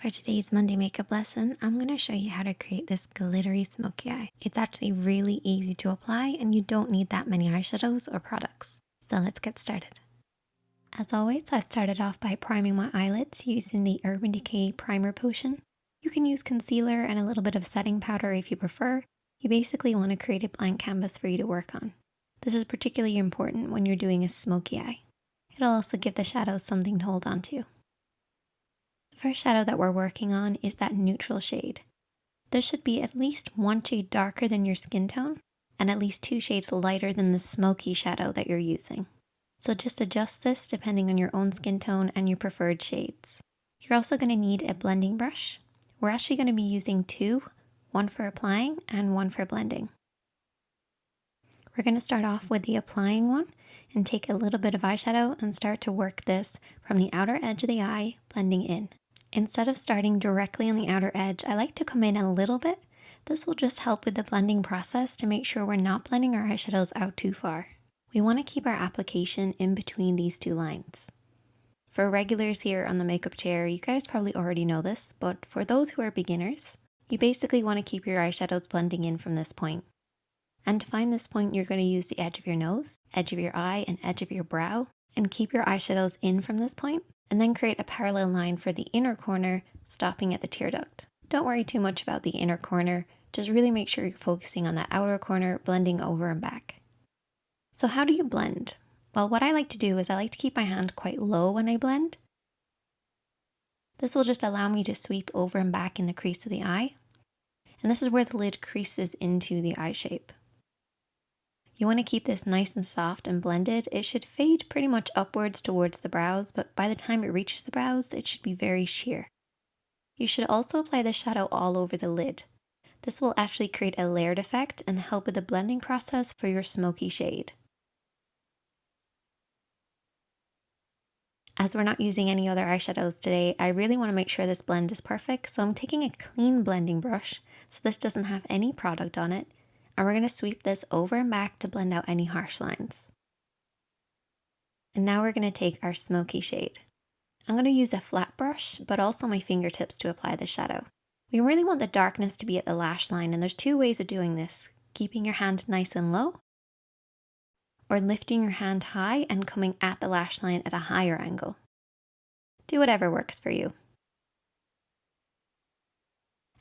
For today's Monday makeup lesson, I'm going to show you how to create this glittery smoky eye. It's actually really easy to apply and you don't need that many eyeshadows or products. So let's get started. As always, I've started off by priming my eyelids using the Urban Decay Primer Potion. You can use concealer and a little bit of setting powder if you prefer. You basically want to create a blank canvas for you to work on. This is particularly important when you're doing a smoky eye. It'll also give the shadows something to hold on to. The first shadow that we're working on is that neutral shade. This should be at least one shade darker than your skin tone and at least 2 shades lighter than the smoky shadow that you're using. So just adjust this depending on your own skin tone and your preferred shades. You're also going to need a blending brush. We're actually going to be using 2, one for applying and one for blending. We're going to start off with the applying one and take a little bit of eyeshadow and start to work this from the outer edge of the eye, blending in. Instead of starting directly on the outer edge, I like to come in a little bit. This will just help with the blending process to make sure we're not blending our eyeshadows out too far. We want to keep our application in between these 2 lines. For regulars here on the makeup chair, you guys probably already know this, but for those who are beginners, you basically want to keep your eyeshadows blending in from this point. And to find this point, you're going to use the edge of your nose, edge of your eye, and edge of your brow, and keep your eyeshadows in from this point, and then create a parallel line for the inner corner, stopping at the tear duct. Don't worry too much about the inner corner, just really make sure you're focusing on that outer corner, blending over and back. So how do you blend? Well, what I like to do is I like to keep my hand quite low when I blend. This will just allow me to sweep over and back in the crease of the eye, and this is where the lid creases into the eye shape. You want to keep this nice and soft and blended. It should fade pretty much upwards towards the brows, but by the time it reaches the brows, it should be very sheer. You should also apply the shadow all over the lid. This will actually create a layered effect and help with the blending process for your smoky shade. As we're not using any other eyeshadows today, I really want to make sure this blend is perfect, so I'm taking a clean blending brush, so this doesn't have any product on it. And we're going to sweep this over and back to blend out any harsh lines. And now we're going to take our smoky shade. I'm going to use a flat brush, but also my fingertips to apply the shadow. We really want the darkness to be at the lash line, and there's 2 ways of doing this. Keeping your hand nice and low, or lifting your hand high and coming at the lash line at a higher angle. Do whatever works for you.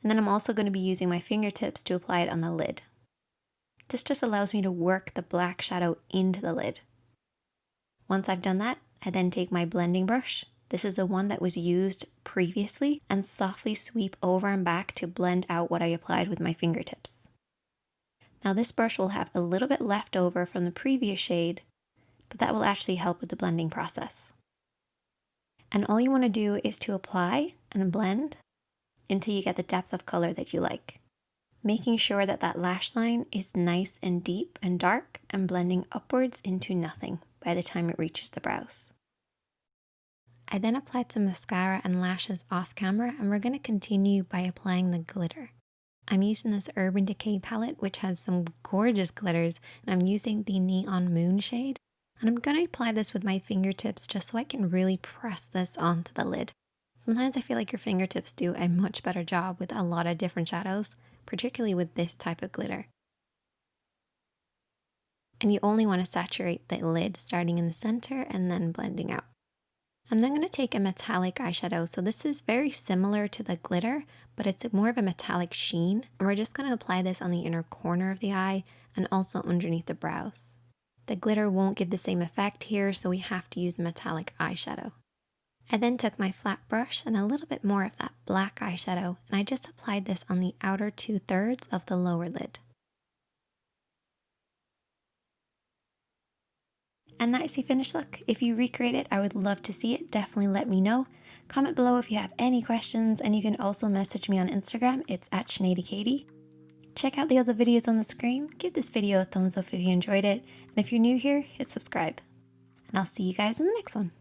And then I'm also going to be using my fingertips to apply it on the lid. This just allows me to work the black shadow into the lid. Once I've done that, I then take my blending brush. This is the one that was used previously, and softly sweep over and back to blend out what I applied with my fingertips. Now this brush will have a little bit left over from the previous shade, but that will actually help with the blending process. And all you want to do is to apply and blend until you get the depth of color that you like, making sure that that lash line is nice and deep and dark and blending upwards into nothing by the time it reaches the brows. I then applied some mascara and lashes off camera, and we're going to continue by applying the glitter. I'm using this Urban Decay palette, which has some gorgeous glitters, and I'm using the Neon Moon shade. And I'm going to apply this with my fingertips just so I can really press this onto the lid. Sometimes I feel like your fingertips do a much better job with a lot of different shadows, particularly with this type of glitter. And you only want to saturate the lid starting in the center and then blending out. I'm then going to take a metallic eyeshadow. So this is very similar to the glitter, but it's more of a metallic sheen. And we're just going to apply this on the inner corner of the eye and also underneath the brows. The glitter won't give the same effect here, so we have to use metallic eyeshadow. I then took my flat brush and a little bit more of that black eyeshadow, and I just applied this on the outer 2/3 of the lower lid. And that is the finished look. If you recreate it, I would love to see it. Definitely let me know. Comment below if you have any questions, and you can also message me on Instagram. It's at ShaneadyKatie. Check out the other videos on the screen. Give this video a thumbs up if you enjoyed it. And if you're new here, hit subscribe. And I'll see you guys in the next one.